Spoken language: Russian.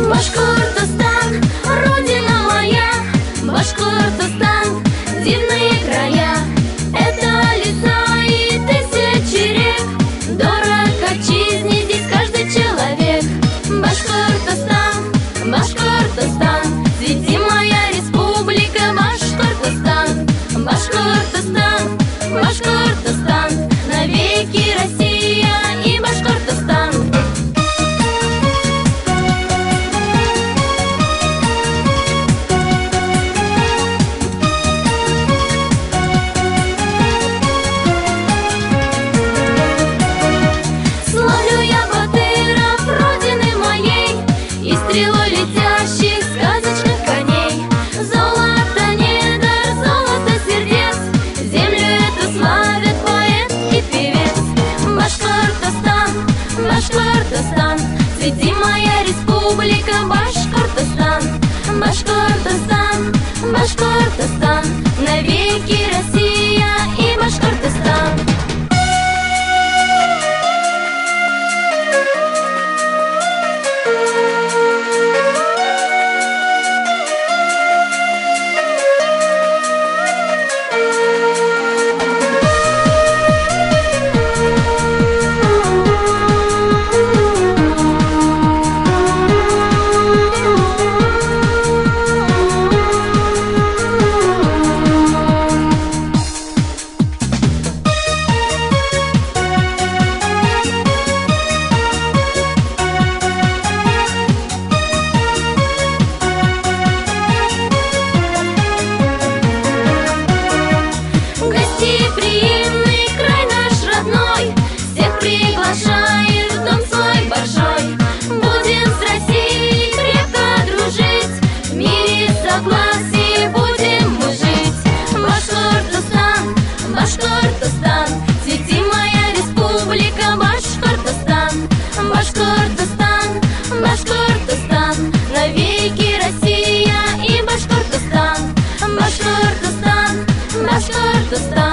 Башкортостан, родина моя, Башкортостан, дивные края. Это леса и тысячи рек, дорог отчизне здесь каждый человек. Башкортостан, Башкортостан, цвети моя республика, Башкортостан. Башкортостан, Башкортостан, навеки Россия и Башкортостан. Славлю я батыров родины моей и стрелой летящих сказочных коней. Золото недр, золото сердец, землю эту славит поэт и певец. Башкортостан, Башкортостан, цвети моя республика, Башкортостан. Башкортостан, Башкортостан, навеки Россия и Башкортостан. Гостеприимный край наш родной всех приглашает в дом свой большой. Будем с Россией крепко дружить, в мире согласии будем мы жить. Башкортостан, Башкортостан, цвети моя республика, Башкортостан. Башкортостан, Башкортостан, навеки Россия и Башкортостан. Башкортостан, Башкортостан.